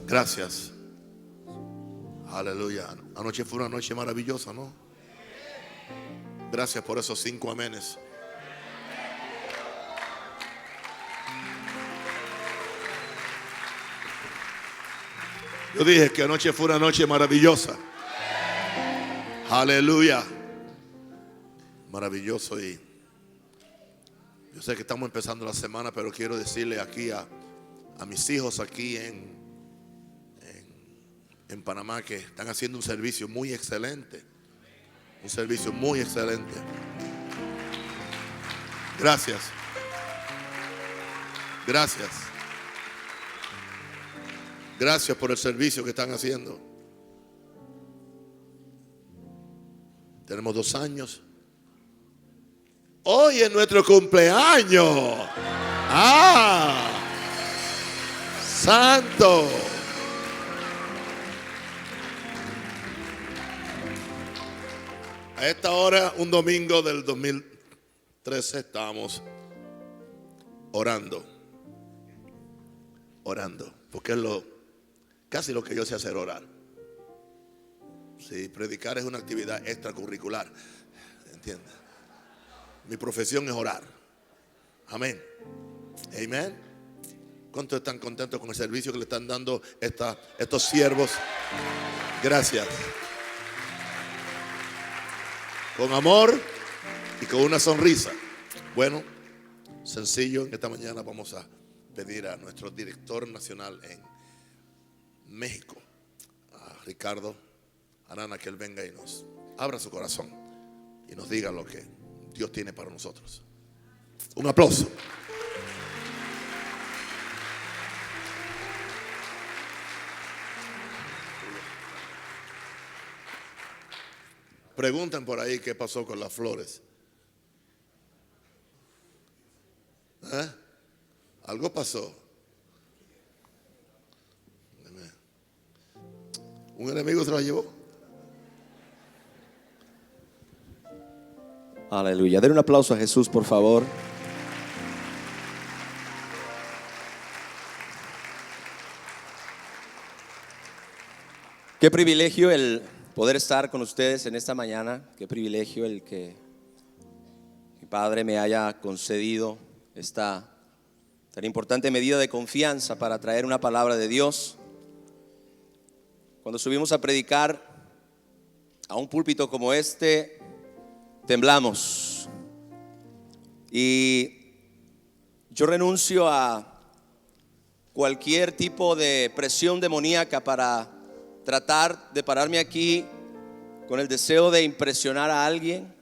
Gracias. Aleluya. Anoche fue una noche maravillosa, ¿no? Gracias por esos 5 amenes. Yo dije que anoche fue una noche maravillosa. Aleluya. Maravilloso. Y yo sé que estamos empezando la semana, pero quiero decirle aquí a mis hijos aquí en Panamá que están haciendo un servicio muy excelente. Un servicio muy excelente. Gracias. Gracias. Gracias por el servicio que están haciendo. Tenemos 2 años. Hoy es nuestro cumpleaños. ¡Ah! ¡Santo! A esta hora, un domingo del 2013, estábamos orando. Porque es casi lo que yo sé hacer, orar. Si predicar es una actividad extracurricular, ¿entiendes? Mi profesión es orar. Amén. Amén. ¿Cuántos están contentos con el servicio que le están dando estos siervos? Gracias. Con amor y con una sonrisa. Bueno, sencillo, en esta mañana vamos a pedir a nuestro director nacional en México, a Ricardo Arana, que él venga y nos abra su corazón y nos diga lo que Dios tiene para nosotros. Un aplauso. Preguntan por ahí qué pasó con las flores. ¿Eh? Algo pasó. ¿Un enemigo se la llevó? Aleluya. Den un aplauso a Jesús, por favor. Qué privilegio el poder estar con ustedes en esta mañana. Qué privilegio el que mi Padre me haya concedido esta tan importante medida de confianza para traer una palabra de Dios. Cuando subimos a predicar a un púlpito como este, temblamos. Y yo renuncio a cualquier tipo de presión demoníaca para tratar de pararme aquí con el deseo de impresionar a alguien,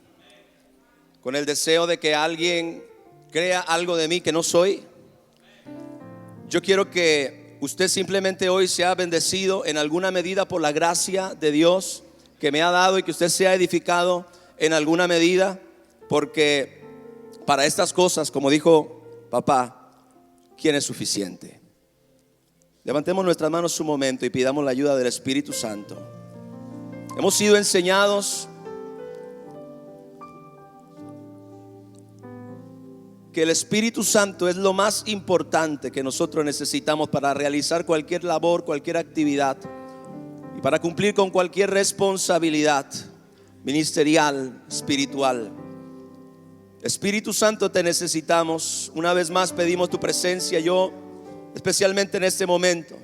con el deseo de que alguien crea algo de mí que no soy. Yo quiero que usted simplemente hoy sea bendecido en alguna medida por la gracia de Dios que me ha dado, y que usted sea edificado en alguna medida, porque para estas cosas, como dijo papá, ¿quién es suficiente? Levantemos nuestras manos un momento y pidamos la ayuda del Espíritu Santo. Hemos sido enseñados que el Espíritu Santo es lo más importante que nosotros necesitamos para realizar cualquier labor, cualquier actividad y para cumplir con cualquier responsabilidad ministerial, espiritual. Espíritu Santo, te necesitamos. Una vez más pedimos tu presencia. Yo, especialmente en este momento,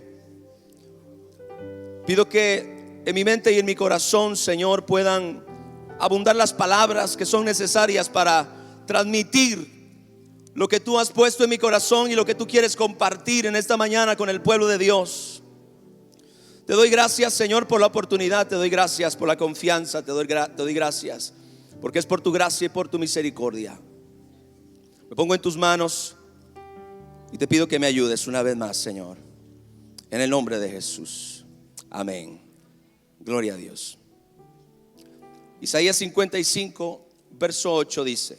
pido que en mi mente y en mi corazón, Señor, puedan abundar las palabras que son necesarias para transmitir lo que tú has puesto en mi corazón y lo que tú quieres compartir en esta mañana con el pueblo de Dios. Te doy gracias, Señor, por la oportunidad. Te doy gracias por la confianza. Te doy gracias porque es por tu gracia y por tu misericordia. Me pongo en tus manos y te pido que me ayudes una vez más, Señor, en el nombre de Jesús. Amén. Gloria a Dios. Isaías 55, verso 8 dice: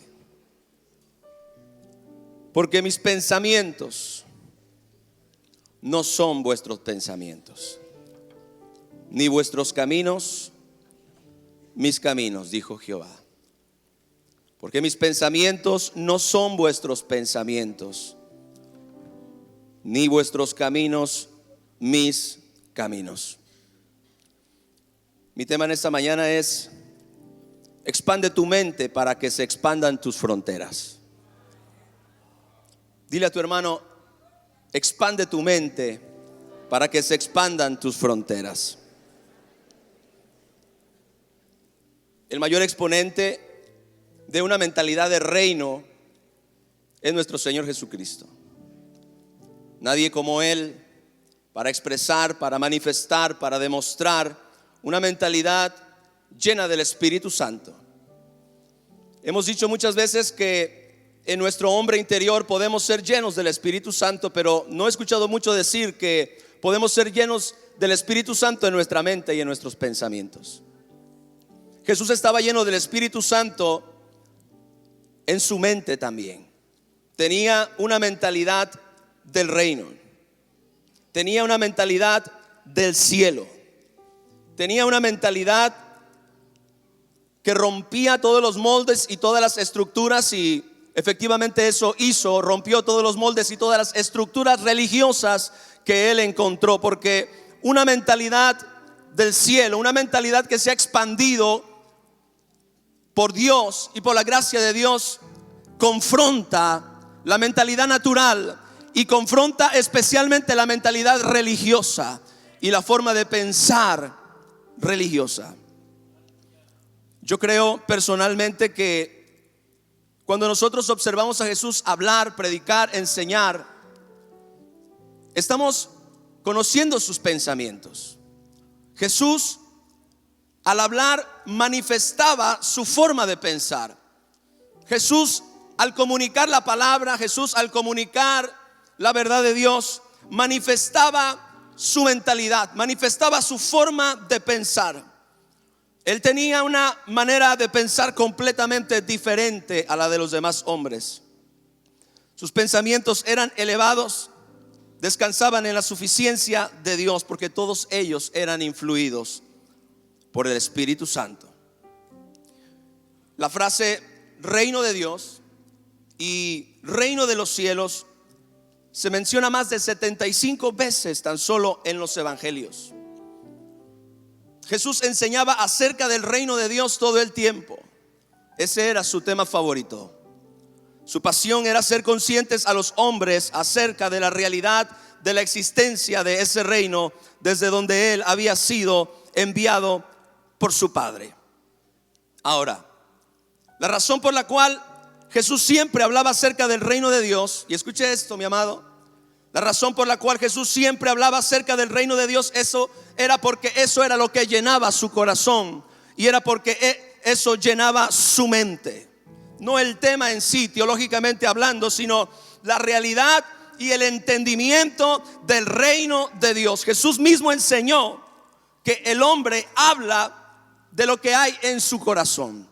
porque mis pensamientos no son vuestros pensamientos, ni vuestros caminos mis caminos, dijo Jehová. Porque mis pensamientos no son vuestros pensamientos, ni vuestros caminos mis caminos. Mi tema en esta mañana es: expande tu mente para que se expandan tus fronteras. Dile a tu hermano: expande tu mente para que se expandan tus fronteras. El mayor exponente de una mentalidad de reino es nuestro Señor Jesucristo. Nadie como Él para expresar, para manifestar, para demostrar una mentalidad llena del Espíritu Santo. Hemos dicho muchas veces que en nuestro hombre interior podemos ser llenos del Espíritu Santo, pero no he escuchado mucho decir que podemos ser llenos del Espíritu Santo en nuestra mente y en nuestros pensamientos. Jesús estaba lleno del Espíritu Santo en su mente también. Tenía una mentalidad del reino. Tenía una mentalidad del cielo. Tenía una mentalidad que rompía todos los moldes y todas las estructuras, y efectivamente eso hizo, rompió todos los moldes y todas las estructuras religiosas que él encontró, porque una mentalidad del cielo, una mentalidad que se ha expandido por Dios y por la gracia de Dios, confronta la mentalidad natural y confronta especialmente la mentalidad religiosa y la forma de pensar religiosa. Yo creo personalmente que cuando nosotros observamos a Jesús hablar, predicar, enseñar, estamos conociendo sus pensamientos. Jesús, al hablar, manifestaba su forma de pensar. Jesús, al comunicar la palabra, Jesús, al comunicar la verdad de Dios, manifestaba su mentalidad, manifestaba su forma de pensar. Él tenía una manera de pensar completamente diferente a la de los demás hombres. Sus pensamientos eran elevados, descansaban en la suficiencia de Dios, porque todos ellos eran influidos por el Espíritu Santo. La frase reino de Dios y reino de los cielos se menciona más de 75 veces tan solo en los evangelios. Jesús enseñaba acerca del reino de Dios todo el tiempo. Ese era su tema favorito. Su pasión era hacer conscientes a los hombres acerca de la realidad de la existencia de ese reino desde donde él había sido enviado por su Padre. Ahora, la razón por la cual Jesús siempre hablaba acerca del reino de Dios, y escuche esto, mi amado, la razón por la cual Jesús siempre hablaba acerca del reino de Dios, eso era porque eso era lo que llenaba su corazón, y era porque eso llenaba su mente. No el tema en sí, teológicamente hablando, sino la realidad y el entendimiento del reino de Dios. Jesús mismo enseñó que el hombre habla de lo que hay en su corazón.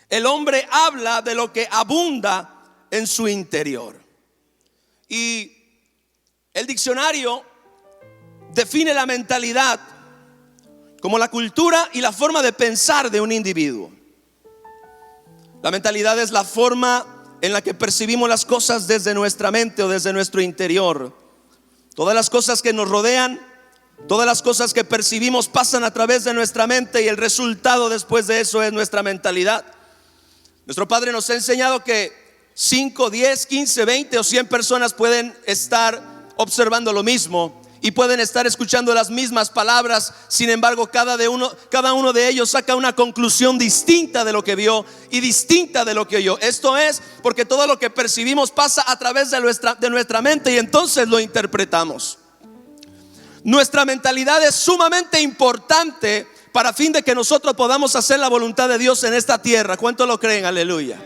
El hombre habla de lo que abunda en su interior. Y el diccionario define la mentalidad como la cultura y la forma de pensar de un individuo. La mentalidad es la forma en la que percibimos las cosas desde nuestra mente o desde nuestro interior. Todas las cosas que nos rodean, todas las cosas que percibimos pasan a través de nuestra mente, y el resultado después de eso es nuestra mentalidad. Nuestro Padre nos ha enseñado que 5, 10, 15, 20 o 100 personas pueden estar observando lo mismo y pueden estar escuchando las mismas palabras. Sin embargo, cada uno de ellos saca una conclusión distinta de lo que vio y distinta de lo que oyó. Esto es porque todo lo que percibimos pasa a través de nuestra mente, y entonces lo interpretamos. Nuestra mentalidad es sumamente importante para fin de que nosotros podamos hacer la voluntad de Dios en esta tierra. ¿Cuántos lo creen? Aleluya.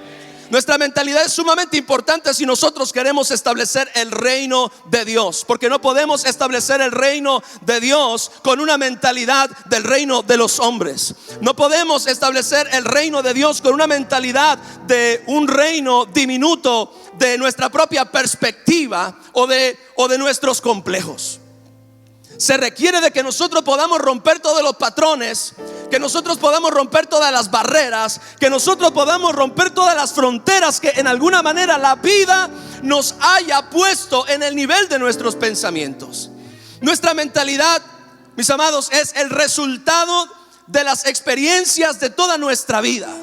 Nuestra mentalidad es sumamente importante si nosotros queremos establecer el reino de Dios, porque no podemos establecer el reino de Dios con una mentalidad del reino de los hombres. No podemos establecer el reino de Dios con una mentalidad de un reino diminuto de nuestra propia perspectiva o de nuestros complejos. Se requiere de que nosotros podamos romper todos los patrones, que nosotros podamos romper todas las barreras, que nosotros podamos romper todas las fronteras que en alguna manera la vida nos haya puesto en el nivel de nuestros pensamientos. Nuestra mentalidad mis amados, es el resultado de las experiencias de toda nuestra vida.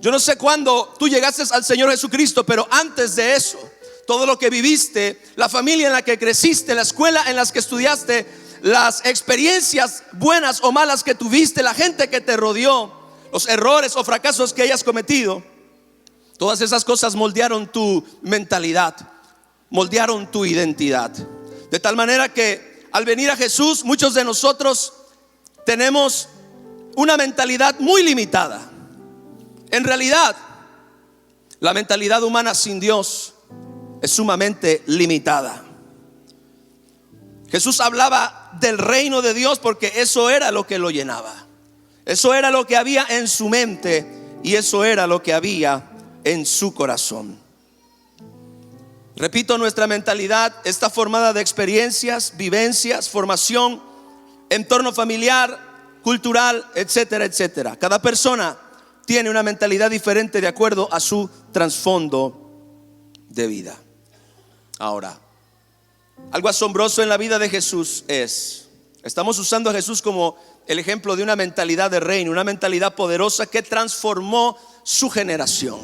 Yo no sé cuándo tú llegaste al Señor Jesucristo, pero antes de eso, todo lo que viviste, la familia en la que creciste, la escuela en la que estudiaste, las experiencias buenas o malas que tuviste, la gente que te rodeó, los errores o fracasos que hayas cometido, todas esas cosas moldearon tu mentalidad, moldearon tu identidad. De tal manera que al venir a Jesús, muchos de nosotros tenemos una mentalidad muy limitada. En realidad, la mentalidad humana sin Dios es sumamente limitada. Jesús hablaba del reino de Dios porque eso era lo que lo llenaba. Eso era lo que había en su mente y eso era lo que había en su corazón. Repito, nuestra mentalidad está formada de experiencias, vivencias, formación, entorno familiar, cultural, etcétera, etcétera. Cada persona tiene una mentalidad diferente de acuerdo a su trasfondo de vida. Ahora, algo asombroso en la vida de Jesús estamos usando a Jesús como el ejemplo de una mentalidad de reino, una mentalidad poderosa que transformó su generación,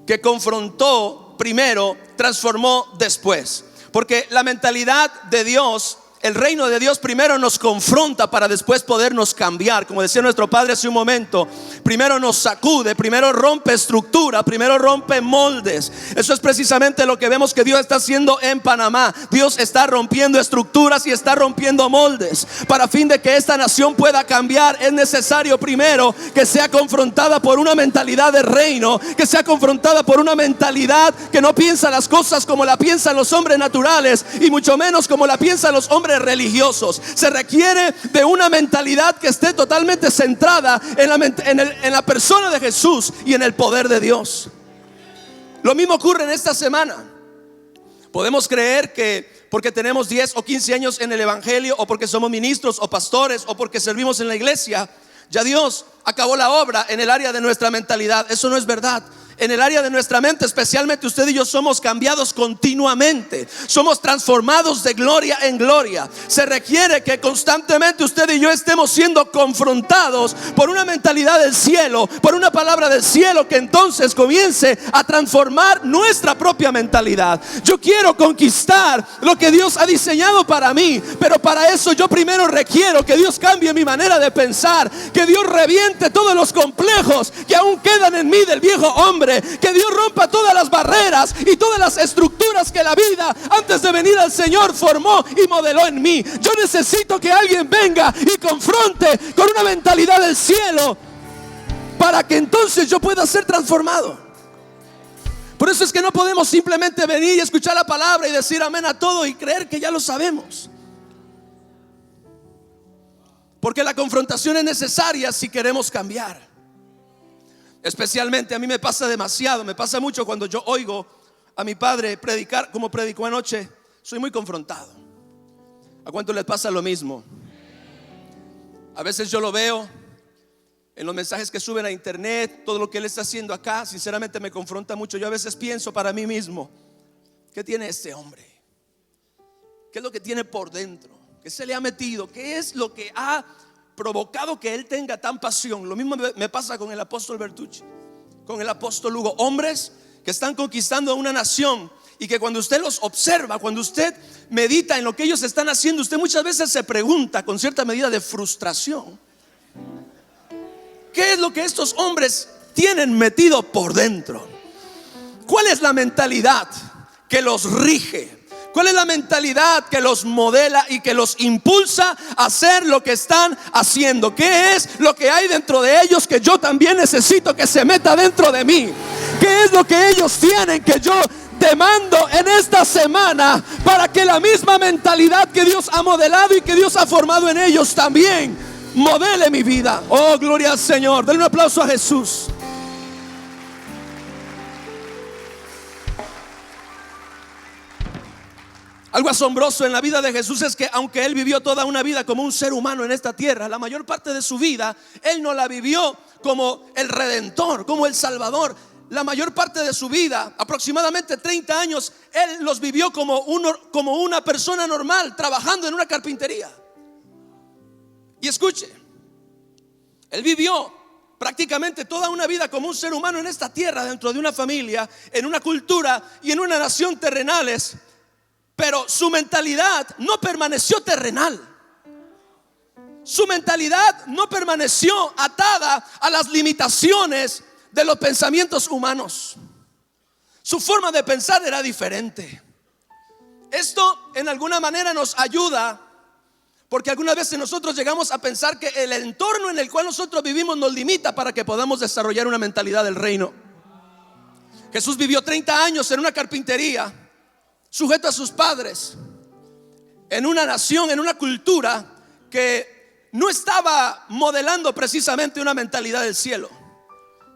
que confrontó primero, transformó después. Porque la mentalidad de Dios, el reino de Dios primero nos confronta para después podernos cambiar. Como decía nuestro padre hace un momento, primero nos sacude, primero rompe estructura, primero rompe moldes. Eso es precisamente lo que vemos que Dios está haciendo en Panamá. Dios está rompiendo estructuras y está rompiendo moldes. Para fin de que esta nación pueda cambiar, es necesario primero que sea confrontada por una mentalidad de reino, que sea confrontada por una mentalidad que no piensa las cosas como la piensan los hombres naturales y mucho menos como la piensan los hombres religiosos. Se requiere de una mentalidad que esté totalmente centrada en la persona de Jesús y en el poder de Dios. Lo mismo ocurre en esta semana. Podemos creer que porque tenemos 10 o 15 años en el evangelio, o porque somos ministros o pastores, o porque servimos en la iglesia, ya Dios acabó la obra en el área de nuestra mentalidad. Eso no es verdad. En el área de nuestra mente, especialmente usted y yo, somos cambiados continuamente. Somos transformados de gloria en gloria. Se requiere que constantemente usted y yo estemos siendo confrontados por una mentalidad del cielo, por una palabra del cielo que entonces comience a transformar nuestra propia mentalidad. Yo quiero conquistar lo que Dios ha diseñado para mí, pero para eso yo primero requiero que Dios cambie mi manera de pensar, que Dios reviente todos los complejos que aún quedan en mí del viejo hombre, que Dios rompa todas las barreras y todas las estructuras que la vida antes de venir al Señor formó y modeló en mí. Yo necesito que alguien venga y confronte con una mentalidad del cielo para que entonces yo pueda ser transformado. Por eso es que no podemos simplemente venir y escuchar la palabra y decir amén a todo y creer que ya lo sabemos. Porque la confrontación es necesaria si queremos cambiar. Especialmente a mí me pasa demasiado, me pasa mucho cuando yo oigo a mi padre predicar como predicó anoche. Soy muy confrontado. ¿A cuánto les pasa lo mismo? A veces yo lo veo en los mensajes que suben a internet, todo lo que él está haciendo acá, sinceramente me confronta mucho. Yo a veces pienso para mí mismo, ¿qué tiene este hombre? ¿Qué es lo que tiene por dentro? ¿Qué se le ha metido? ¿Qué es lo que ha provocado que él tenga tan pasión? Lo mismo me pasa con el apóstol Bertucci, con el apóstol Hugo. Hombres que están conquistando a una nación y que cuando usted los observa, cuando usted medita en lo que ellos están haciendo, usted muchas veces se pregunta con cierta medida de frustración, ¿qué es lo que estos hombres tienen metido por dentro? ¿Cuál es la mentalidad que los rige? ¿Cuál es la mentalidad que los modela y que los impulsa a hacer lo que están haciendo? ¿Qué es lo que hay dentro de ellos que yo también necesito que se meta dentro de mí? ¿Qué es lo que ellos tienen que yo demando en esta semana para que la misma mentalidad que Dios ha modelado y que Dios ha formado en ellos también modele mi vida? Oh, gloria al Señor. Denle un aplauso a Jesús. Algo asombroso en la vida de Jesús es que aunque Él vivió toda una vida como un ser humano en esta tierra, la mayor parte de su vida Él no la vivió como el Redentor, como el Salvador. La mayor parte de su vida, aproximadamente 30 años, Él los vivió como una persona normal, trabajando en una carpintería. Y escuche, él vivió prácticamente toda una vida como un ser humano en esta tierra, dentro de una familia, en una cultura y en una nación terrenales. Pero su mentalidad no permaneció terrenal. Su mentalidad no permaneció atada a las limitaciones de los pensamientos humanos. Su forma de pensar era diferente. Esto en alguna manera nos ayuda, porque algunas veces nosotros llegamos a pensar que el entorno en el cual nosotros vivimos nos limita para que podamos desarrollar una mentalidad del reino. Jesús vivió 30 años en una carpintería, sujeto a sus padres, en una nación, en una cultura que no estaba modelando precisamente una mentalidad del cielo.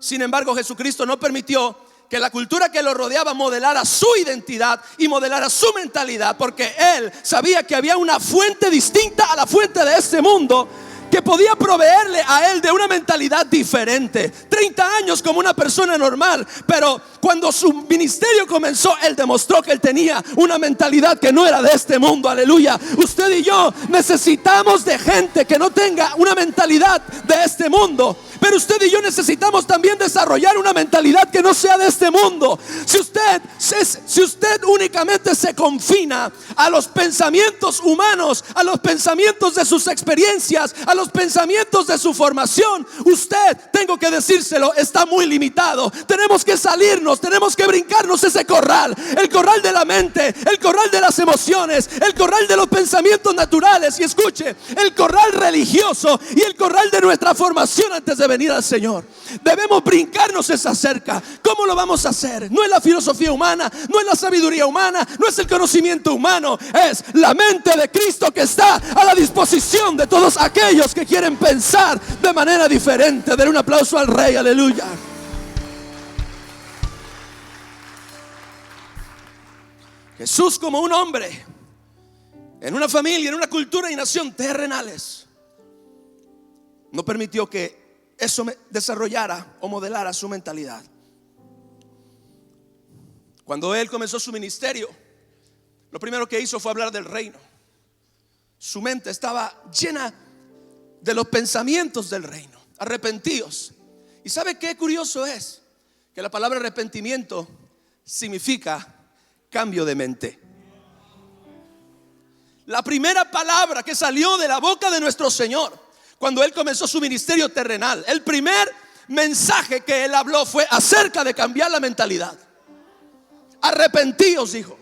Sin embargo, Jesucristo no permitió que la cultura que lo rodeaba modelara su identidad y modelara su mentalidad, porque Él sabía que había una fuente distinta a la fuente de este mundo que podía proveerle a Él de una mentalidad diferente. 30 años como una persona normal, pero cuando su ministerio comenzó, Él demostró que Él tenía una mentalidad que no era de este mundo. Aleluya. Usted y yo necesitamos de gente que no tenga una mentalidad de este mundo, pero usted y yo necesitamos también desarrollar una mentalidad que no sea de este mundo. Si usted únicamente se confina a los pensamientos humanos, a los pensamientos de sus experiencias, a los pensamientos de su formación, usted, tengo que decírselo, está muy limitado. Tenemos que salirnos, tenemos que brincarnos ese corral, el corral de la mente, el corral de las emociones, el corral de los pensamientos naturales, y escuche, el corral religioso y el corral de nuestra formación antes de venir al Señor. Debemos brincarnos esa cerca. ¿Cómo lo vamos a hacer? No es la filosofía humana, no es la sabiduría humana, no es el conocimiento humano, es la mente de Cristo que está a la disposición de todos aquellos que quieren pensar de manera diferente. Den un aplauso al Rey, aleluya. Jesús, como un hombre en una familia, en una cultura y nación terrenales, no permitió que eso desarrollara o modelara su mentalidad. Cuando Él comenzó su ministerio, lo primero que hizo fue hablar del reino. Su mente estaba llena de los pensamientos del reino. Arrepentíos. ¿Y sabe qué curioso es? Que la palabra arrepentimiento significa cambio de mente. La primera palabra que salió de la boca de nuestro Señor cuando Él comenzó su ministerio terrenal, el primer mensaje que Él habló fue acerca de cambiar la mentalidad. Arrepentíos, dijo.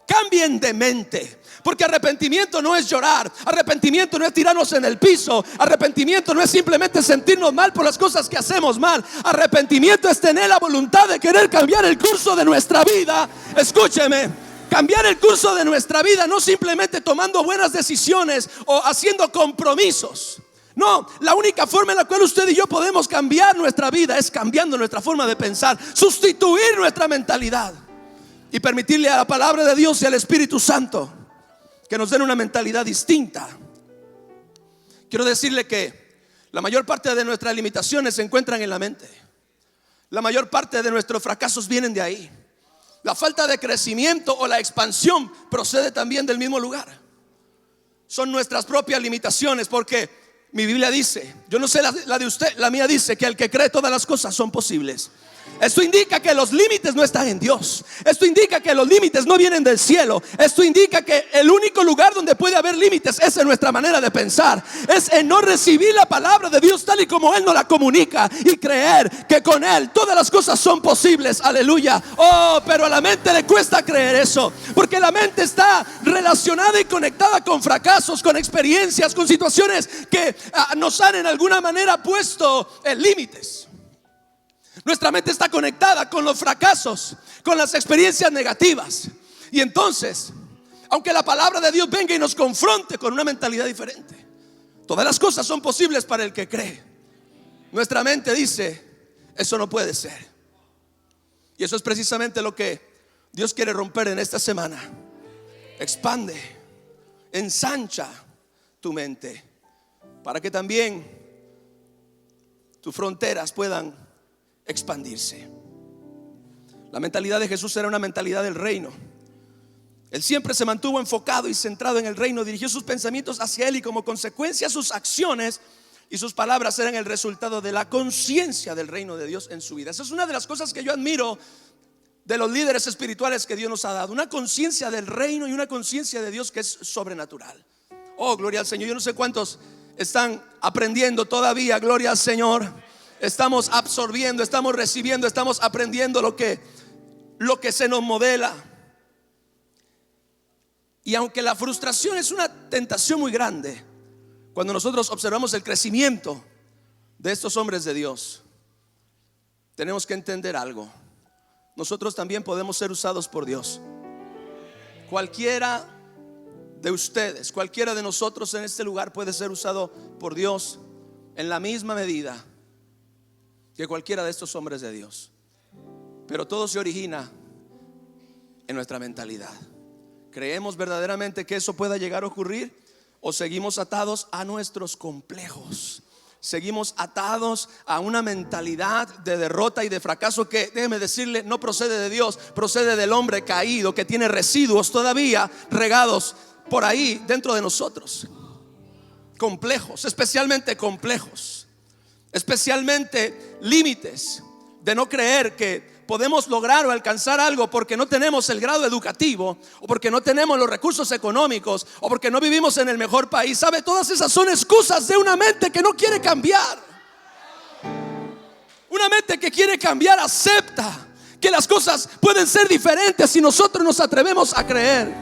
Cambien de mente. Porque arrepentimiento no es llorar, arrepentimiento no es tirarnos en el piso, arrepentimiento no es simplemente sentirnos mal por las cosas que hacemos mal. Arrepentimiento es tener la voluntad de querer cambiar el curso de nuestra vida. Escúcheme, cambiar el curso de nuestra vida no simplemente tomando buenas decisiones o haciendo compromisos. No, la única forma en la cual usted y yo podemos cambiar nuestra vida es cambiando nuestra forma de pensar, sustituir nuestra mentalidad y permitirle a la palabra de Dios y al Espíritu Santo que nos den una mentalidad distinta. Quiero decirle que la mayor parte de nuestras limitaciones se encuentran en la mente. La mayor parte de nuestros fracasos vienen de ahí. La falta de crecimiento o la expansión procede también del mismo lugar. Son nuestras propias limitaciones, porque mi Biblia dice, yo no sé la de usted, la mía dice que al que cree todas las cosas son posibles. Esto indica que los límites no están en Dios. Esto indica que los límites no vienen del cielo. Esto indica que el único lugar donde puede haber límites es en nuestra manera de pensar. Es en no recibir la palabra de Dios tal y como Él nos la comunica y creer que con Él todas las cosas son posibles. Aleluya. Oh, pero a la mente le cuesta creer eso, porque la mente está relacionada y conectada con fracasos, con experiencias, con situaciones que nos han en alguna manera puesto límites. Nuestra mente está conectada con los fracasos, con las experiencias negativas. Y entonces, aunque la palabra de Dios venga y nos confronte con una mentalidad diferente, todas las cosas son posibles para el que cree. Nuestra mente dice, eso no puede ser. Y eso es precisamente lo que Dios quiere romper en esta semana. Expande, ensancha tu mente para que también tus fronteras puedan expandirse. La mentalidad de Jesús era una mentalidad del reino. Él siempre se mantuvo enfocado y centrado en el reino, dirigió sus pensamientos hacia Él y como consecuencia sus acciones y sus palabras eran el resultado de la conciencia del reino de Dios en su vida. Esa es una de las cosas que yo admiro de los líderes espirituales que Dios nos ha dado, una conciencia del reino y una conciencia de Dios que es sobrenatural. Oh, gloria al Señor. Yo no sé cuántos están aprendiendo todavía, gloria al Señor. Estamos absorbiendo, estamos recibiendo, estamos aprendiendo lo que se nos modela. Y aunque la frustración es una tentación muy grande, cuando nosotros observamos el crecimiento de estos hombres de Dios, tenemos que entender algo. Nosotros también podemos ser usados por Dios. Cualquiera de ustedes, cualquiera de nosotros en este lugar puede ser usado por Dios en la misma medida que cualquiera de estos hombres de Dios. Pero todo se origina en nuestra mentalidad. ¿Creemos verdaderamente que eso pueda llegar a ocurrir? ¿O seguimos atados a nuestros complejos? Seguimos atados a una mentalidad de derrota y de fracaso que, déjeme decirle, no procede de Dios, procede del hombre caído que tiene residuos todavía regados por ahí dentro de nosotros. Complejos, especialmente límites de no creer que podemos lograr o alcanzar algo porque no tenemos el grado educativo, o porque no tenemos los recursos económicos, o porque no vivimos en el mejor país. ¿Sabe? Todas esas son excusas de una mente que no quiere cambiar. Una mente que quiere cambiar acepta que las cosas pueden ser diferentes si nosotros nos atrevemos a creer.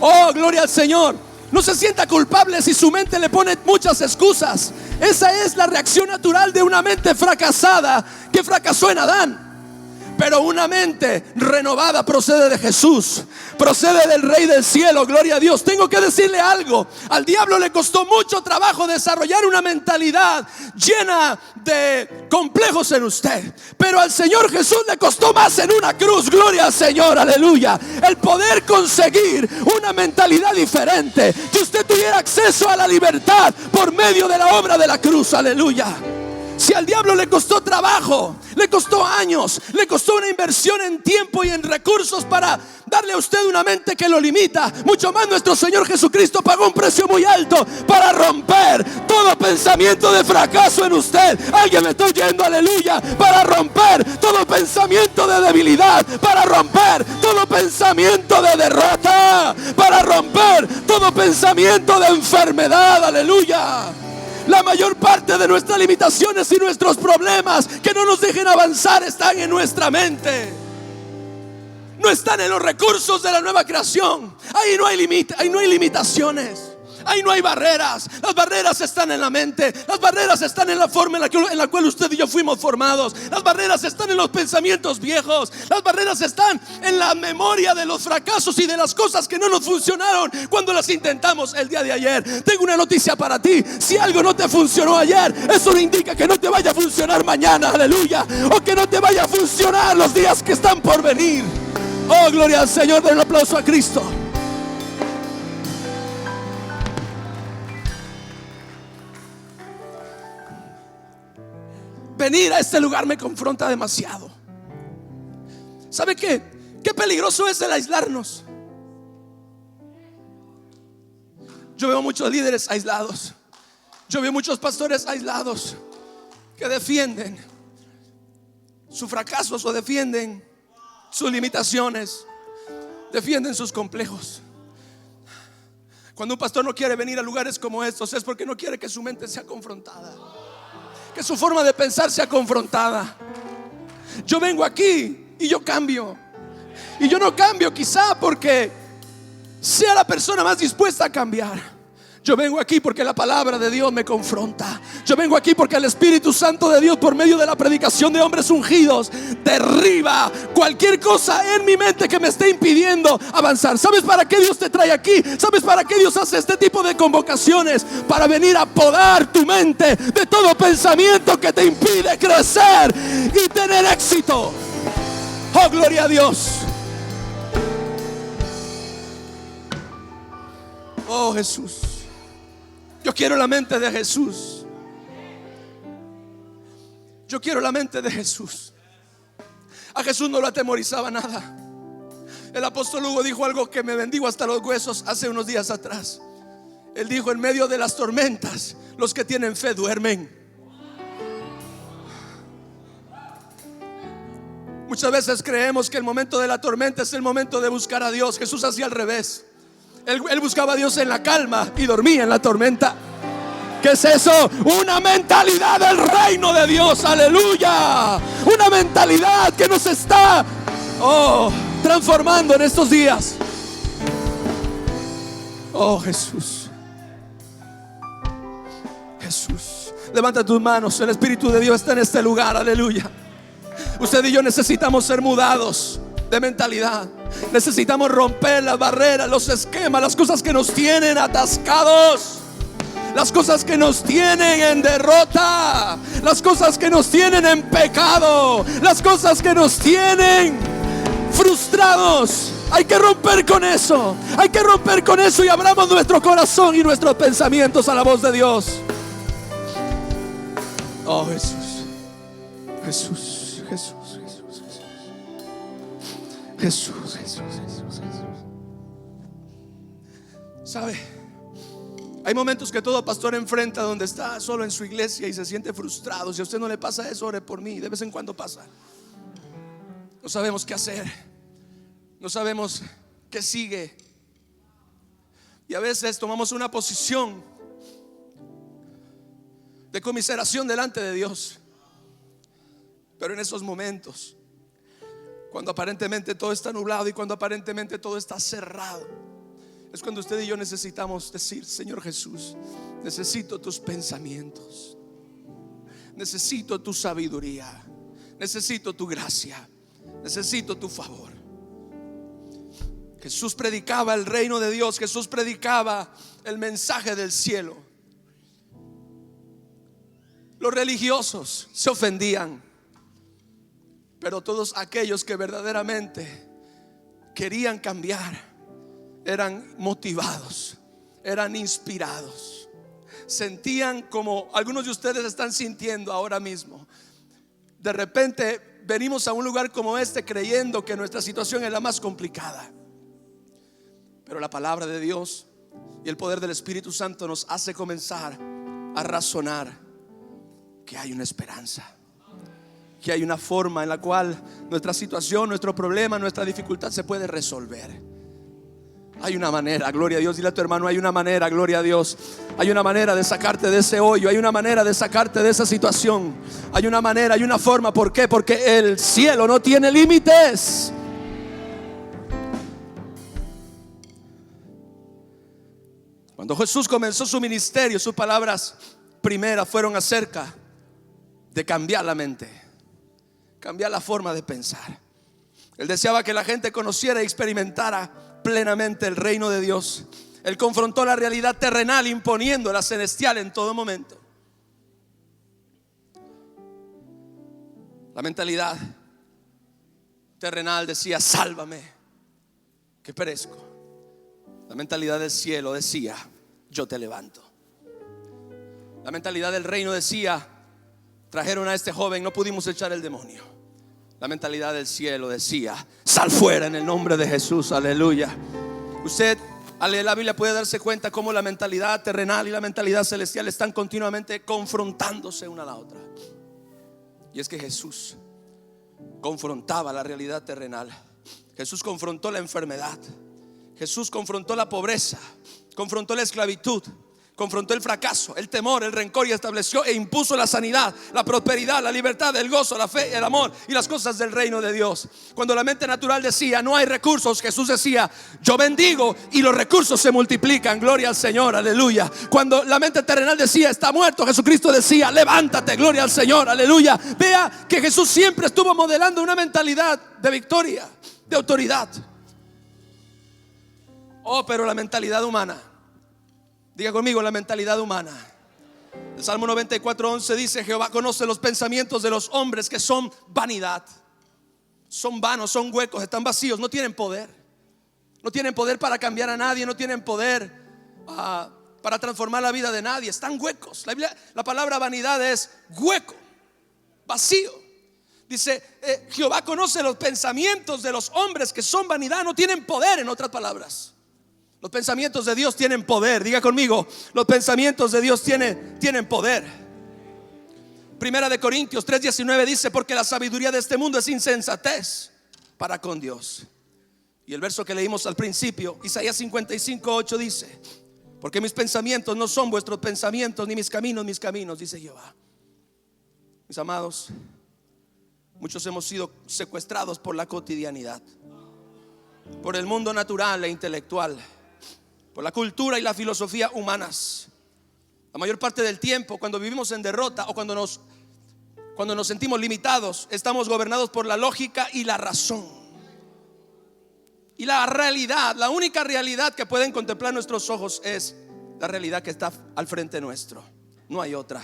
Oh, gloria al Señor. No se sienta culpable si su mente le pone muchas excusas. Esa es la reacción natural de una mente fracasada que fracasó en Adán. Pero una mente renovada procede de Jesús, procede del Rey del cielo, gloria a Dios. Tengo que decirle algo: al diablo le costó mucho trabajo desarrollar una mentalidad llena de complejos en usted, pero al Señor Jesús le costó más en una cruz, gloria al Señor, aleluya. El poder conseguir una mentalidad diferente, que usted tuviera acceso a la libertad por medio de la obra de la cruz, aleluya. Si al diablo le costó trabajo, le costó años, le costó una inversión en tiempo y en recursos para darle a usted una mente que lo limita, mucho más nuestro Señor Jesucristo pagó un precio muy alto para romper todo pensamiento de fracaso en usted. Alguien me está oyendo, aleluya. Para romper todo pensamiento de debilidad, para romper todo pensamiento de derrota, para romper todo pensamiento de enfermedad, aleluya. La mayor parte de nuestras limitaciones y nuestros problemas que no nos dejen avanzar están en nuestra mente. No están en los recursos de la nueva creación. Ahí no hay limitaciones. Ahí no hay barreras. Las barreras están en la mente. Las barreras están en la forma en la cual usted y yo fuimos formados. Las barreras están en los pensamientos viejos. Las barreras están en la memoria de los fracasos y de las cosas que no nos funcionaron cuando las intentamos el día de ayer. Tengo una noticia para ti: si algo no te funcionó ayer, eso no indica que no te vaya a funcionar mañana, aleluya, o que no te vaya a funcionar los días que están por venir. Oh, gloria al Señor. Den un aplauso a Cristo. Venir a este lugar me confronta demasiado. ¿Sabe qué? Qué peligroso es el aislarnos. Yo veo muchos líderes aislados. Yo veo muchos pastores aislados que defienden sus fracasos o defienden sus limitaciones, defienden sus complejos. Cuando un pastor no quiere venir a lugares como estos, es porque no quiere que su mente sea confrontada, que su forma de pensar sea confrontada. Yo vengo aquí y yo cambio. Y yo no cambio quizá porque sea la persona más dispuesta a cambiar. Yo vengo aquí porque la palabra de Dios me confronta. Yo vengo aquí porque el Espíritu Santo de Dios, por medio de la predicación de hombres ungidos, derriba cualquier cosa en mi mente que me esté impidiendo avanzar. ¿Sabes para qué Dios te trae aquí? ¿Sabes para qué Dios hace este tipo de convocaciones? Para venir a podar tu mente de todo pensamiento que te impide crecer y tener éxito. Oh, gloria a Dios. Oh, Jesús. Yo quiero la mente de Jesús. Yo quiero la mente de Jesús. A Jesús no lo atemorizaba nada. El apóstol Hugo dijo algo que me bendijo hasta los huesos hace unos días atrás. Él dijo: en medio de las tormentas, los que tienen fe duermen. Muchas veces creemos que el momento de la tormenta es el momento de buscar a Dios. Jesús hacía al revés. Él buscaba a Dios en la calma y dormía en la tormenta. ¿Qué es eso? Una mentalidad del reino de Dios. Aleluya. Una mentalidad que nos está transformando en estos días. Oh, Jesús. Jesús. Levanta tus manos. El Espíritu de Dios está en este lugar. Aleluya. Usted y yo necesitamos ser mudados de mentalidad. Necesitamos romper las barreras, los esquemas, las cosas que nos tienen atascados, las cosas que nos tienen en derrota, las cosas que nos tienen en pecado, las cosas que nos tienen frustrados. Hay que romper con eso. Hay que romper con eso y abramos nuestro corazón y nuestros pensamientos a la voz de Dios. Oh, Jesús. Jesús. Jesús, Jesús, Jesús. Jesús, Jesús, Jesús, Jesús. ¿Sabe? Hay momentos que todo pastor enfrenta donde está solo en su iglesia y se siente frustrado. Si a usted no le pasa eso, ore por mí. De vez en cuando pasa. No sabemos qué hacer. No sabemos qué sigue. Y a veces tomamos una posición de conmiseración delante de Dios. Pero en esos momentos, cuando aparentemente todo está nublado y cuando aparentemente todo está cerrado, es cuando usted y yo necesitamos decir: Señor Jesús, necesito tus pensamientos, necesito tu sabiduría, necesito tu gracia, necesito tu favor. Jesús predicaba el reino de Dios. Jesús predicaba el mensaje del cielo. Los religiosos se ofendían, pero todos aquellos que verdaderamente querían cambiar eran motivados, eran inspirados. Sentían como algunos de ustedes están sintiendo ahora mismo. De repente venimos a un lugar como este creyendo que nuestra situación es la más complicada, pero la palabra de Dios y el poder del Espíritu Santo nos hace comenzar a razonar que hay una esperanza, que hay una forma en la cual nuestra situación, nuestro problema, nuestra dificultad se puede resolver. Hay una manera, gloria a Dios. Dile a tu hermano: hay una manera, gloria a Dios. Hay una manera de sacarte de ese hoyo. Hay una manera de sacarte de esa situación. Hay una manera, hay una forma. ¿Por qué? Porque el cielo no tiene límites. Cuando Jesús comenzó su ministerio, sus palabras primeras fueron acerca de cambiar la mente, cambiar la forma de pensar. Él deseaba que la gente conociera y experimentara plenamente el reino de Dios. Él confrontó la realidad terrenal imponiendo la celestial en todo momento. La mentalidad terrenal decía: sálvame, que perezco. La mentalidad del cielo decía: yo te levanto. La mentalidad del reino decía: trajeron a este joven, no pudimos echar el demonio. La mentalidad del cielo decía: sal fuera en el nombre de Jesús. Aleluya. Usted al leer la Biblia puede darse cuenta cómo la mentalidad terrenal y la mentalidad celestial están continuamente confrontándose una a la otra. Y es que Jesús confrontaba la realidad terrenal. Jesús confrontó la enfermedad. Jesús confrontó la pobreza, confrontó la esclavitud, confrontó el fracaso, el temor, el rencor, y estableció e impuso la sanidad, la prosperidad, la libertad, el gozo, la fe, el amor y las cosas del reino de Dios. Cuando la mente natural decía: no hay recursos, Jesús decía: yo bendigo y los recursos se multiplican. Gloria al Señor, aleluya. Cuando la mente terrenal decía: está muerto, Jesucristo decía: levántate, gloria al Señor, aleluya. Vea que Jesús siempre estuvo modelando una mentalidad de victoria, de autoridad. Oh, pero la mentalidad humana, diga conmigo: la mentalidad humana. El Salmo 94:11 dice: Jehová conoce los pensamientos de los hombres, que son vanidad. Son vanos, son huecos, están vacíos, no tienen poder. No tienen poder para cambiar a nadie, no tienen poder para transformar la vida de nadie. Están huecos. La palabra vanidad es hueco, vacío. Dice, Jehová conoce los pensamientos de los hombres, que son vanidad, no tienen poder. En otras palabras, los pensamientos de Dios tienen poder. Diga conmigo, los pensamientos de Dios tienen poder. Primera de Corintios 3:19 dice, porque la sabiduría de este mundo es insensatez para con Dios. Y el verso que leímos al principio, Isaías 55:8 dice, porque mis pensamientos no son vuestros pensamientos, ni mis caminos, dice Jehová. Mis amados, muchos hemos sido secuestrados por la cotidianidad, por el mundo natural e intelectual, por la cultura y la filosofía humanas. La mayor parte del tiempo, cuando vivimos en derrota o cuando nos sentimos limitados, estamos gobernados por la lógica y la razón. Y la realidad, la única realidad que pueden contemplar nuestros ojos es la realidad que está al frente nuestro. No hay otra.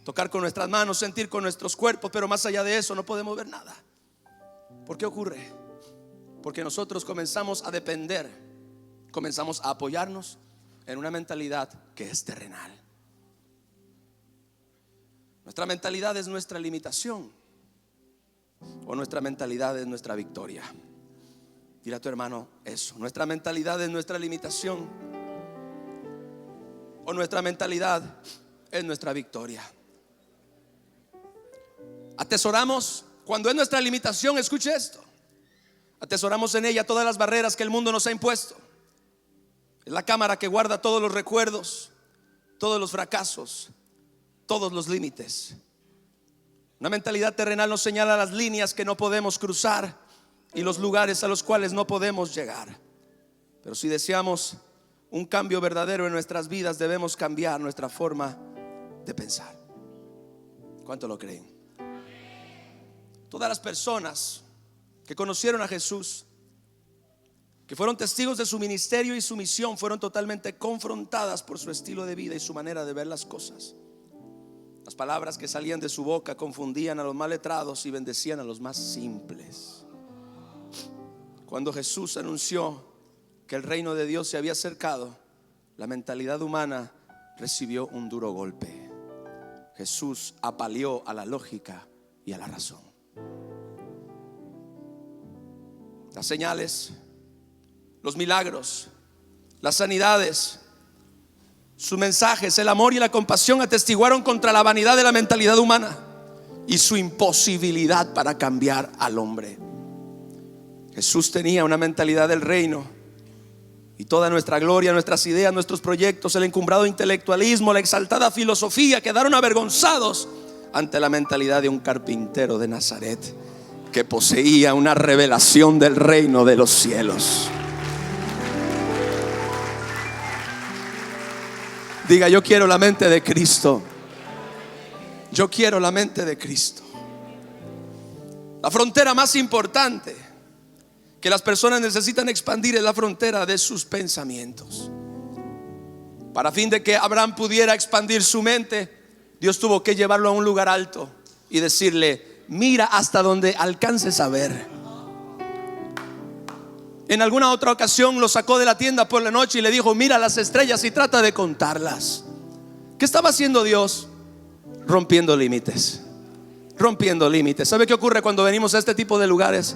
Tocar con nuestras manos, sentir con nuestros cuerpos, pero más allá de eso no podemos ver nada. ¿Por qué ocurre? Porque nosotros comenzamos a depender, comenzamos a apoyarnos en una mentalidad que es terrenal. Nuestra mentalidad es nuestra limitación, o nuestra mentalidad es nuestra victoria. Dile a tu hermano eso. Nuestra mentalidad es nuestra limitación, o nuestra mentalidad es nuestra victoria. Atesoramos, cuando es nuestra limitación, escuche esto, atesoramos en ella todas las barreras que el mundo nos ha impuesto. Es la cámara que guarda todos los recuerdos, todos los fracasos, todos los límites. Una mentalidad terrenal nos señala las líneas que no podemos cruzar y los lugares a los cuales no podemos llegar. Pero si deseamos un cambio verdadero en nuestras vidas, debemos cambiar nuestra forma de pensar. ¿Cuánto lo creen? Todas las personas que conocieron a Jesús, que fueron testigos de su ministerio y su misión, fueron totalmente confrontadas por su estilo de vida y su manera de ver las cosas. Las palabras que salían de su boca confundían a los más letrados y bendecían a los más simples. Cuando Jesús anunció que el reino de Dios se había acercado, la mentalidad humana recibió un duro golpe. Jesús apaleó a la lógica y a la razón. Las señales, los milagros, las sanidades, sus mensajes, el amor y la compasión atestiguaron contra la vanidad de la mentalidad humana y su imposibilidad para cambiar al hombre. Jesús tenía una mentalidad del reino, y toda nuestra gloria, nuestras ideas, nuestros proyectos, el encumbrado intelectualismo, la exaltada filosofía quedaron avergonzados ante la mentalidad de un carpintero de Nazaret que poseía una revelación del reino de los cielos. Diga: yo quiero la mente de Cristo. Yo quiero la mente de Cristo. La frontera más importante que las personas necesitan expandir es la frontera de sus pensamientos. Para fin de que Abraham pudiera expandir su mente, Dios tuvo que llevarlo a un lugar alto y decirle: mira hasta donde alcances a ver. En alguna otra ocasión lo sacó de la tienda por la noche y le dijo: mira las estrellas y trata de contarlas. ¿Qué estaba haciendo Dios? Rompiendo límites. Rompiendo límites. ¿Sabe qué ocurre cuando venimos a este tipo de lugares?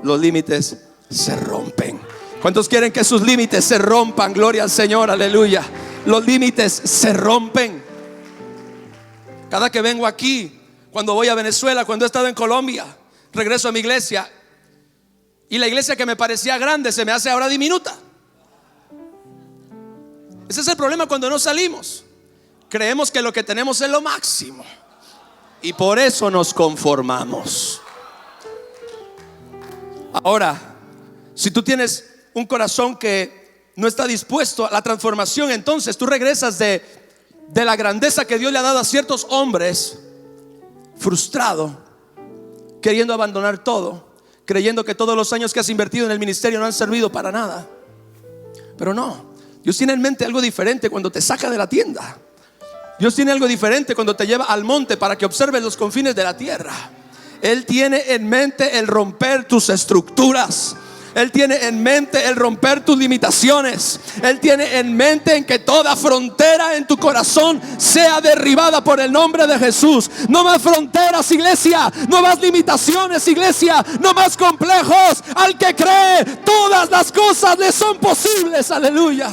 Los límites se rompen. ¿Cuántos quieren que sus límites se rompan? Gloria al Señor, aleluya. Los límites se rompen. Cada que vengo aquí, cuando voy a Venezuela, cuando he estado en Colombia, regreso a mi iglesia, y la iglesia que me parecía grande se me hace ahora diminuta. Ese es el problema cuando no salimos. Creemos que lo que tenemos es lo máximo y por eso nos conformamos. Ahora, si tú tienes un corazón que no está dispuesto a la transformación, entonces tú regresas de la grandeza que Dios le ha dado a ciertos hombres, frustrado, queriendo abandonar todo, creyendo que todos los años que has invertido en el ministerio no han servido para nada. Pero no, Dios tiene en mente algo diferente cuando te saca de la tienda. Dios tiene algo diferente cuando te lleva al monte para que observes los confines de la tierra. Él tiene en mente el romper tus estructuras, Él tiene en mente el romper tus limitaciones. Él tiene en mente en que toda frontera en tu corazón sea derribada por el nombre de Jesús. No más fronteras, iglesia. No más limitaciones, iglesia. No más complejos. Al que cree, todas las cosas le son posibles. Aleluya.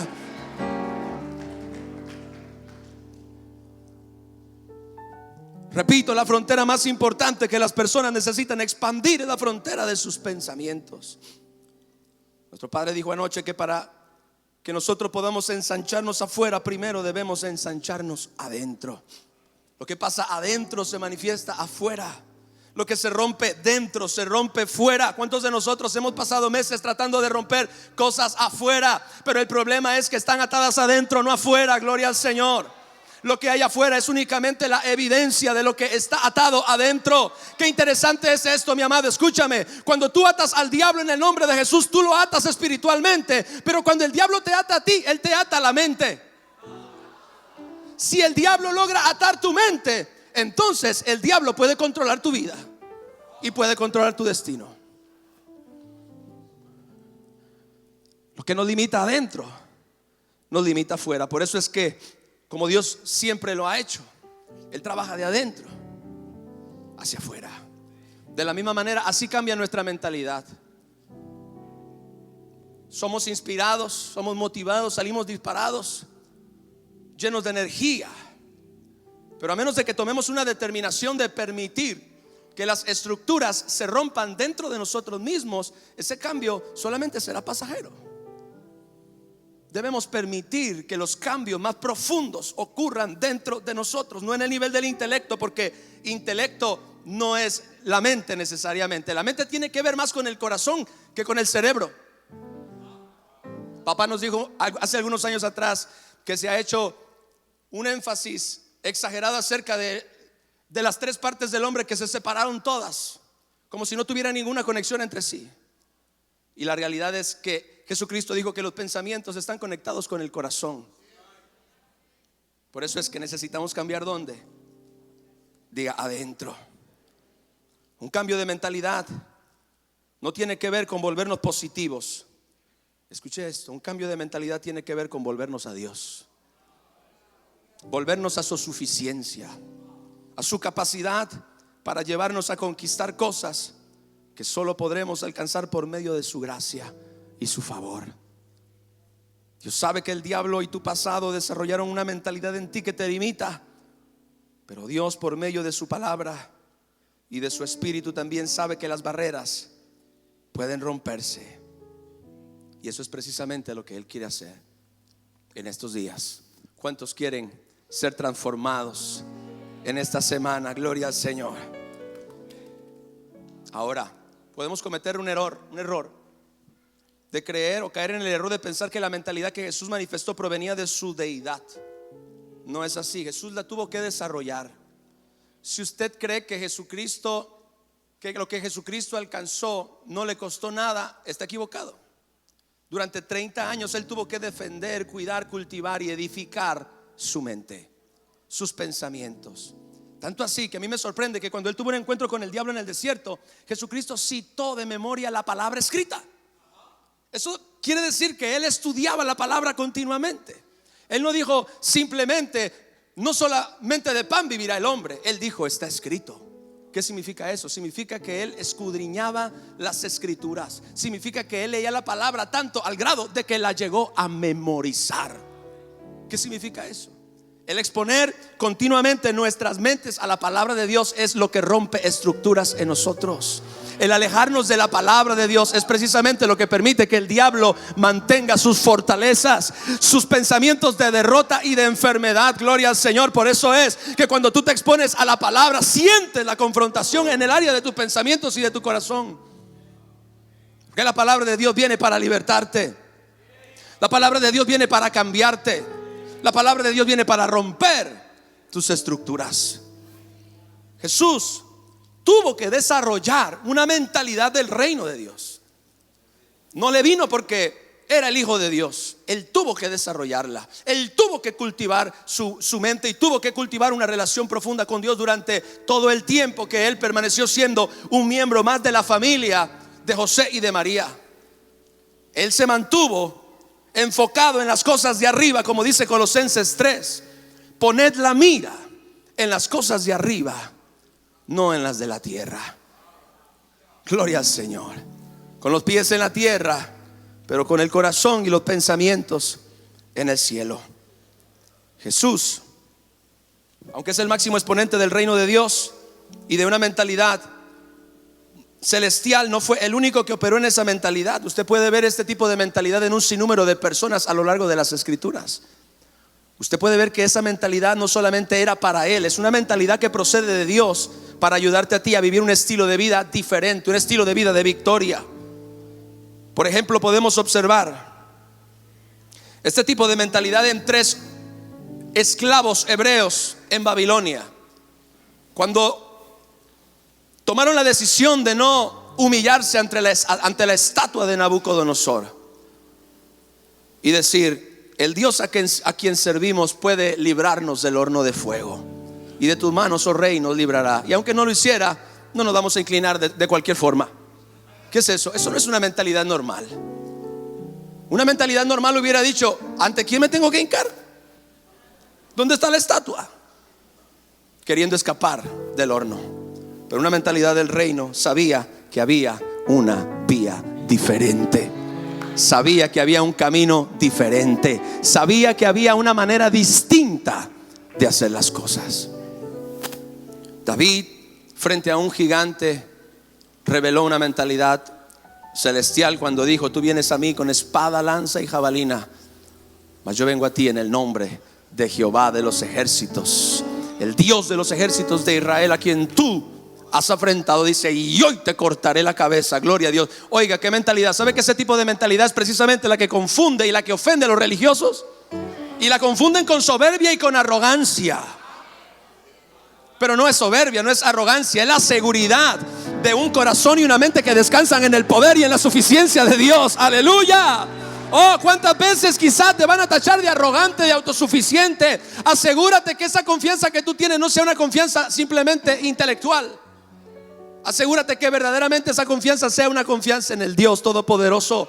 Repito, la frontera más importante que las personas necesitan expandir es la frontera de sus pensamientos. Nuestro Padre dijo anoche que para que nosotros podamos ensancharnos afuera, primero debemos ensancharnos adentro. Lo que pasa adentro se manifiesta afuera. Lo que se rompe dentro se rompe fuera. ¿Cuántos de nosotros hemos pasado meses tratando de romper cosas afuera? Pero el problema es que están atadas adentro, no afuera. Gloria al Señor. Lo que hay afuera es únicamente la evidencia de lo que está atado adentro. Qué interesante es esto, mi amado. Escúchame, cuando tú atas al diablo en el nombre de Jesús, tú lo atas espiritualmente. Pero cuando el diablo te ata a ti, él te ata a la mente. Si el diablo logra atar tu mente, entonces el diablo puede controlar tu vida y puede controlar tu destino. Lo que nos limita adentro nos limita afuera. Por eso es que, como Dios siempre lo ha hecho, Él trabaja de adentro hacia afuera. De la misma manera, así cambia nuestra mentalidad. Somos inspirados, somos motivados, salimos disparados, llenos de energía. Pero a menos de que tomemos una determinación de permitir que las estructuras se rompan dentro de nosotros mismos, ese cambio solamente será pasajero. Debemos permitir que los cambios más profundos ocurran dentro de nosotros, no en el nivel del intelecto, porque intelecto no es la mente necesariamente. La mente tiene que ver más con el corazón que con el cerebro. Papá nos dijo hace algunos años atrás que se ha hecho un énfasis exagerado acerca de las tres partes del hombre que se separaron todas, como si no tuviera ninguna conexión entre sí. Y la realidad es que Jesucristo dijo que los pensamientos están conectados con el corazón. Por eso es que necesitamos cambiar ¿dónde? Diga adentro. Un cambio de mentalidad no tiene que ver con volvernos positivos. Escuche esto, un cambio de mentalidad tiene que ver con volvernos a Dios. Volvernos a su suficiencia, a su capacidad para llevarnos a conquistar cosas que solo podremos alcanzar por medio de su gracia y su favor. Dios sabe que el diablo y tu pasado desarrollaron una mentalidad en ti que te limita, pero Dios, por medio de su palabra y de su espíritu, también sabe que las barreras pueden romperse. Y eso es precisamente lo que Él quiere hacer en estos días. ¿Cuántos quieren ser transformados en esta semana? Gloria al Señor. Ahora, podemos cometer un error de creer o caer en el error de pensar que la mentalidad que Jesús manifestó provenía de su deidad. No es así. Jesús la tuvo que desarrollar. Si usted cree que lo que Jesucristo alcanzó no le costó nada, está equivocado. Durante 30 años Él tuvo que defender, cuidar, cultivar y edificar su mente, sus pensamientos. Tanto así que a mí me sorprende que cuando Él tuvo un encuentro con el diablo en el desierto, Jesucristo citó de memoria la palabra escrita. Eso quiere decir que Él estudiaba la palabra continuamente. Él no dijo simplemente, no solamente de pan vivirá el hombre. Él dijo, está escrito. ¿Qué significa eso? Significa que Él escudriñaba las escrituras. Significa que Él leía la palabra tanto al grado de que la llegó a memorizar. ¿Qué significa eso? El exponer continuamente nuestras mentes a la palabra de Dios es lo que rompe estructuras en nosotros. El alejarnos de la palabra de Dios es precisamente lo que permite que el diablo mantenga sus fortalezas, sus pensamientos de derrota y de enfermedad. Gloria al Señor. Por eso es que cuando tú te expones a la palabra, sientes la confrontación en el área de tus pensamientos y de tu corazón. Porque la palabra de Dios viene para libertarte. La palabra de Dios viene para cambiarte. La palabra de Dios viene para romper tus estructuras. Jesús tuvo que desarrollar una mentalidad del reino de Dios. No le vino porque era el Hijo de Dios. Él tuvo que desarrollarla. Él tuvo que cultivar su mente y tuvo que cultivar una relación profunda con Dios durante todo el tiempo que Él permaneció siendo un miembro más de la familia de José y de María. Él se mantuvo enfocado en las cosas de arriba, como dice Colosenses 3. Poned la mira en las cosas de arriba, no en las de la tierra. Gloria al Señor. Con los pies en la tierra, pero con el corazón y los pensamientos en el cielo. Jesús, aunque es el máximo exponente del reino de Dios y de una mentalidad celestial, no fue el único que operó en esa mentalidad. Usted puede ver este tipo de mentalidad en un sinnúmero de personas a lo largo de las escrituras. Usted puede ver que esa mentalidad no solamente era para él, es una mentalidad que procede de Dios para ayudarte a ti a vivir un estilo de vida diferente, un estilo de vida de victoria. Por ejemplo, podemos observar este tipo de mentalidad en 3 esclavos hebreos en Babilonia. Cuando tomaron la decisión de no humillarse ante la estatua de Nabucodonosor y decir: el Dios a quien servimos puede librarnos del horno de fuego, y de tus manos, oh rey, nos librará. Y aunque no lo hiciera, no nos vamos a inclinar de cualquier forma. ¿Qué es eso? Eso no es una mentalidad normal. Una mentalidad normal hubiera dicho: ¿ante quién me tengo que hincar? ¿Dónde está la estatua? Queriendo escapar del horno. Pero una mentalidad del reino sabía que había una vía diferente. Sabía que había un camino diferente. Sabía que había una manera distinta de hacer las cosas. David, frente a un gigante, reveló una mentalidad celestial cuando dijo: tú vienes a mí con espada, lanza y jabalina, mas yo vengo a ti en el nombre de Jehová de los ejércitos, el Dios de los ejércitos de Israel, a quien tú has afrentado. Dice: y hoy te cortaré la cabeza. Gloria a Dios. Oiga, qué mentalidad. ¿Sabe que ese tipo de mentalidad es precisamente la que confunde y la que ofende a los religiosos? Y la confunden con soberbia y con arrogancia. Pero no es soberbia, no es arrogancia, es la seguridad de un corazón y una mente que descansan en el poder y en la suficiencia de Dios. Aleluya. Oh, cuántas veces quizás te van a tachar de arrogante, de autosuficiente. Asegúrate que esa confianza que tú tienes no sea una confianza simplemente intelectual. Asegúrate que verdaderamente esa confianza sea una confianza en el Dios Todopoderoso.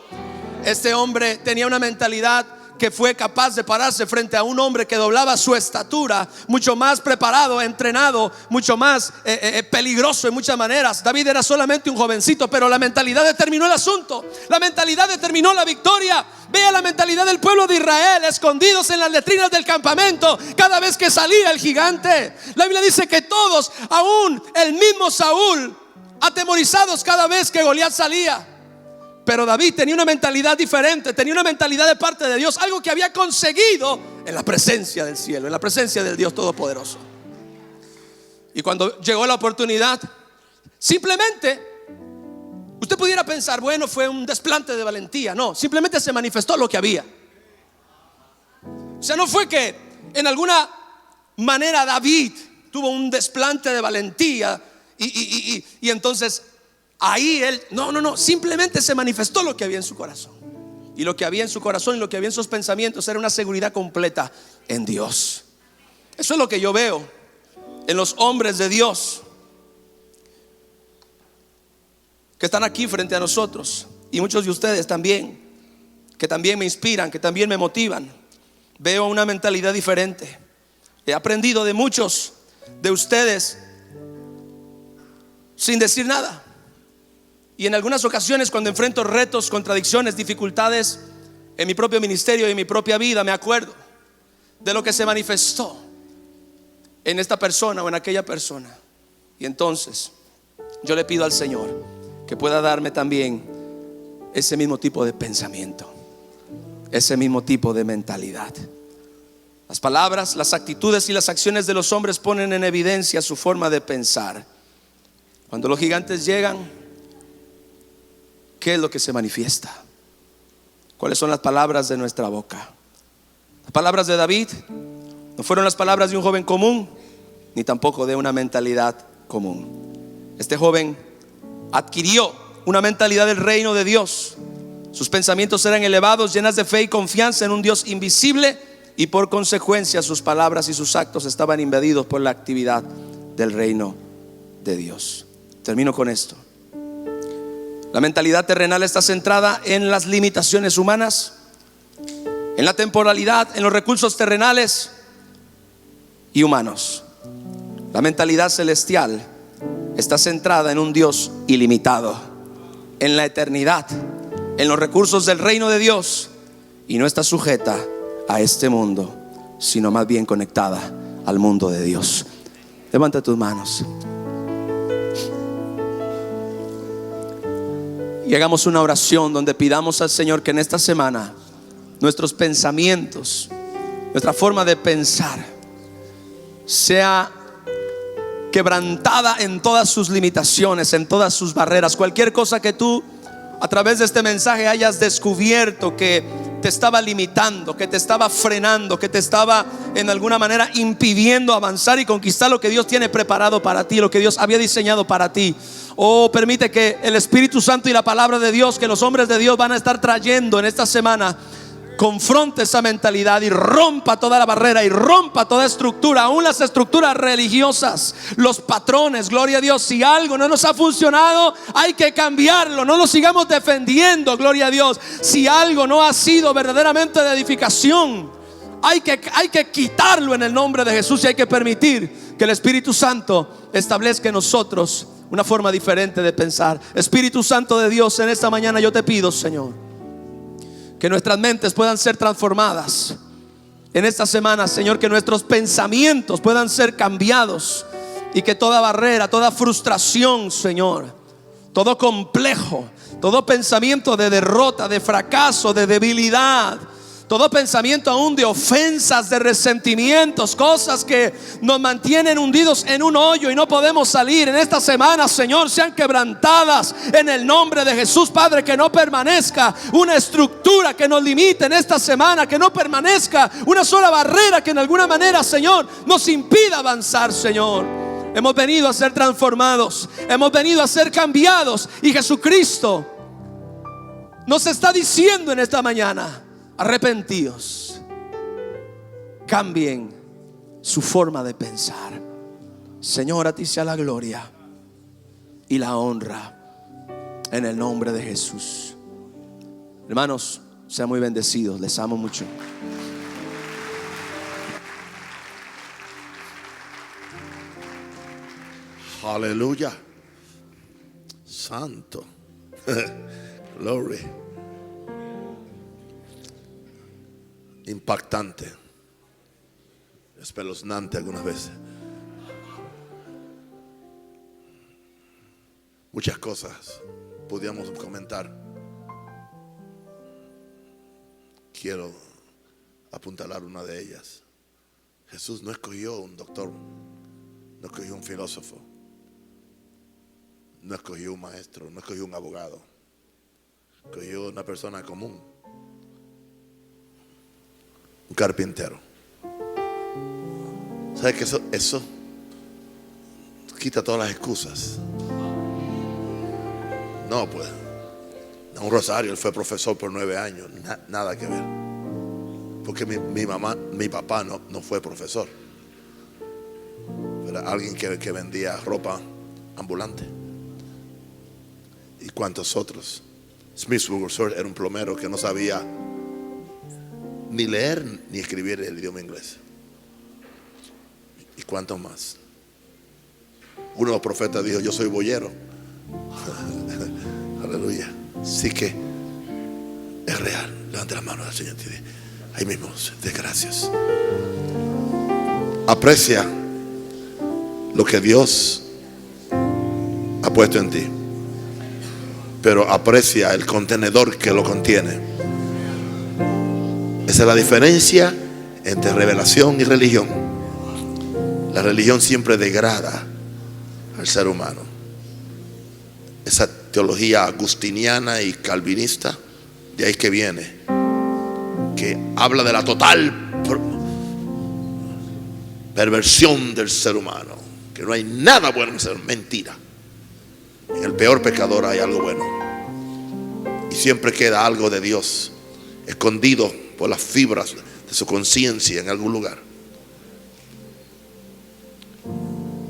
Este hombre tenía una mentalidad que fue capaz de pararse frente a un hombre que doblaba su estatura, mucho más preparado, entrenado, mucho más peligroso en muchas maneras. David era solamente un jovencito, pero la mentalidad determinó el asunto. La mentalidad determinó la victoria. Vea la mentalidad del pueblo de Israel, escondidos en las letrinas del campamento cada vez que salía el gigante. La Biblia dice que todos, aún el mismo Saúl, atemorizados cada vez que Goliat salía. Pero David tenía una mentalidad diferente, tenía una mentalidad de parte de Dios, algo que había conseguido en la presencia del cielo, en la presencia del Dios Todopoderoso. Y cuando llegó la oportunidad, simplemente usted pudiera pensar: bueno, fue un desplante de valentía. No, simplemente se manifestó lo que había. O sea, no fue que en alguna manera David tuvo un desplante de valentía y entonces ahí él, no, simplemente se manifestó lo que había en su corazón. Y lo que había en su corazón y lo que había en sus pensamientos era una seguridad completa en Dios. Eso es lo que yo veo en los hombres de Dios que están aquí frente a nosotros, y muchos de ustedes también, que también me inspiran, que también me motivan. Veo una mentalidad diferente. He aprendido de muchos de ustedes sin decir nada. Y en algunas ocasiones, cuando enfrento retos, contradicciones, dificultades en mi propio ministerio y en mi propia vida, me acuerdo de lo que se manifestó en esta persona o en aquella persona. Y entonces yo le pido al Señor que pueda darme también ese mismo tipo de pensamiento, ese mismo tipo de mentalidad. Las palabras, las actitudes y las acciones de los hombres ponen en evidencia su forma de pensar. Cuando los gigantes llegan, ¿qué es lo que se manifiesta? ¿Cuáles son las palabras de nuestra boca? Las palabras de David no fueron las palabras de un joven común, ni tampoco de una mentalidad común. Este joven adquirió una mentalidad del reino de Dios. Sus pensamientos eran elevados, llenas de fe y confianza en un Dios invisible, y por consecuencia sus palabras y sus actos estaban invadidos por la actividad del reino de Dios. Termino con esto. La mentalidad terrenal está centrada en las limitaciones humanas, en la temporalidad, en los recursos terrenales y humanos. La mentalidad celestial está centrada en un Dios ilimitado, en la eternidad, en los recursos del reino de Dios, y no está sujeta a este mundo, sino más bien conectada al mundo de Dios. Levanta tus manos y hagamos una oración donde pidamos al Señor que en esta semana nuestros pensamientos, nuestra forma de pensar sea quebrantada en todas sus limitaciones, en todas sus barreras. Cualquier cosa que tú a través de este mensaje hayas descubierto que te estaba limitando, que te estaba frenando, que te estaba en alguna manera impidiendo avanzar y conquistar lo que Dios tiene preparado para ti, lo que Dios había diseñado para ti. Oh, permite que el Espíritu Santo y la palabra de Dios, que los hombres de Dios van a estar trayendo en esta semana, confronte esa mentalidad y rompa toda la barrera y rompa toda estructura, aún las estructuras religiosas, los patrones. Gloria a Dios. Si algo no nos ha funcionado, hay que cambiarlo. No lo sigamos defendiendo. Gloria a Dios. Si algo no ha sido verdaderamente de edificación, hay que quitarlo en el nombre de Jesús, y hay que permitir que el Espíritu Santo establezca en nosotros una forma diferente de pensar. Espíritu Santo de Dios, en esta mañana yo te pido, Señor, que nuestras mentes puedan ser transformadas en esta semana, Señor, que nuestros pensamientos puedan ser cambiados, y que toda barrera, toda frustración, Señor, todo complejo, todo pensamiento de derrota, de fracaso, de debilidad, todo pensamiento aún de ofensas, de resentimientos, cosas que nos mantienen hundidos en un hoyo y no podemos salir, en esta semana, Señor, sean quebrantadas en el nombre de Jesús. Padre, que no permanezca una estructura que nos limite en esta semana, que no permanezca una sola barrera que en alguna manera, Señor, nos impida avanzar, Señor. Hemos venido a ser transformados, hemos venido a ser cambiados, y Jesucristo nos está diciendo en esta mañana: arrepentíos, cambien su forma de pensar. Señor, a ti sea la gloria y la honra en el nombre de Jesús. Hermanos, sean muy bendecidos, les amo mucho. Aleluya. Santo. Glory. Impactante, espeluznante algunas veces. Muchas cosas podíamos comentar. Quiero apuntalar una de ellas. Jesús no escogió un doctor, no escogió un filósofo, no escogió un maestro, no escogió un abogado. Escogió una persona común, un carpintero. ¿Sabes que eso quita todas las excusas? No, pues, un Rosario, él fue profesor por 9 años, nada que ver. Porque mi papá no fue profesor. Era alguien que vendía ropa ambulante. ¿Y cuántos otros? Smith Wigglesworth era un plomero que no sabía ni leer ni escribir el idioma inglés. ¿Y cuántos más? Uno de los profetas dijo: yo soy boyero. Aleluya. Sí que es real. Levante la mano al Señor. Ahí mismo, de gracias. Aprecia lo que Dios ha puesto en ti, pero aprecia el contenedor que lo contiene. Esa es la diferencia entre revelación y religión. La religión siempre degrada al ser humano. Esa teología agustiniana y calvinista, de ahí que viene, que habla de la total perversión del ser humano, que no hay nada bueno en ser. Mentira. En el peor pecador hay algo bueno, y siempre queda algo de Dios escondido por las fibras de su conciencia en algún lugar.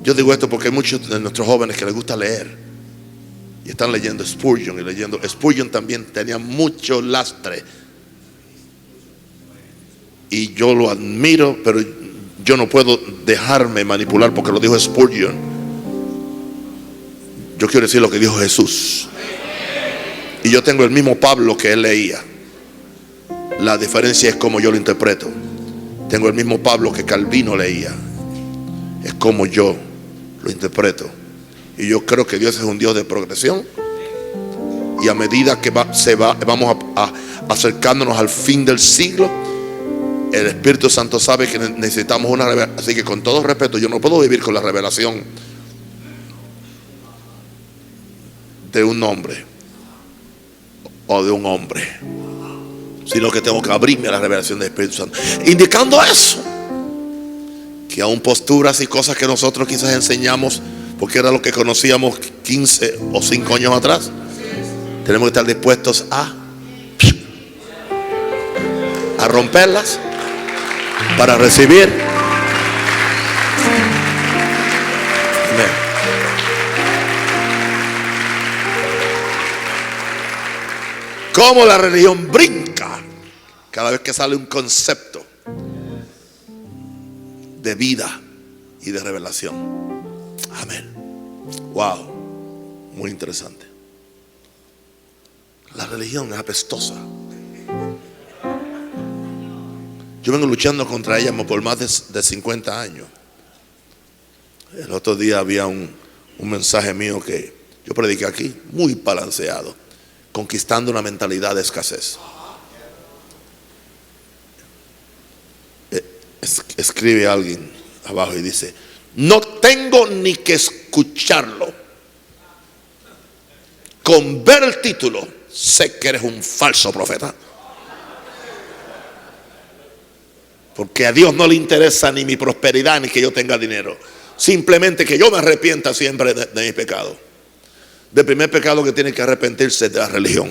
Yo digo esto porque hay muchos de nuestros jóvenes que les gusta leer, y están leyendo Spurgeon y leyendo. Spurgeon también tenía mucho lastre y yo lo admiro, pero yo no puedo dejarme manipular porque lo dijo Spurgeon. Yo quiero decir lo que dijo Jesús. Y yo tengo el mismo Pablo que él leía. La diferencia es como yo lo interpreto. Tengo el mismo Pablo que Calvino leía. Es como yo lo interpreto. Y yo creo que Dios es un Dios de progresión. Y a medida que vamos acercándonos al fin del siglo, el Espíritu Santo sabe que necesitamos una revelación. Así que con todo respeto, yo no puedo vivir con la revelación de un hombre o de un hombre, sino que tengo que abrirme a la revelación del Espíritu Santo, indicando eso, que aún posturas y cosas que nosotros quizás enseñamos porque era lo que conocíamos 15 o 5 años atrás, tenemos que estar dispuestos a romperlas para recibir. Amén. Como la religión brinca cada vez que sale un concepto de vida y de revelación. Amén. Wow, muy interesante. La religión es apestosa. Yo vengo luchando contra ella por más de 50 años. El otro día había un mensaje mío que yo prediqué aquí, muy balanceado, conquistando una mentalidad de escasez. Escribe alguien abajo y dice: no tengo ni que escucharlo, con ver el título sé que eres un falso profeta. Porque a Dios no le interesa ni mi prosperidad ni que yo tenga dinero, simplemente que yo me arrepienta siempre de mi pecado. Del primer pecado que tiene que arrepentirse es de la religión.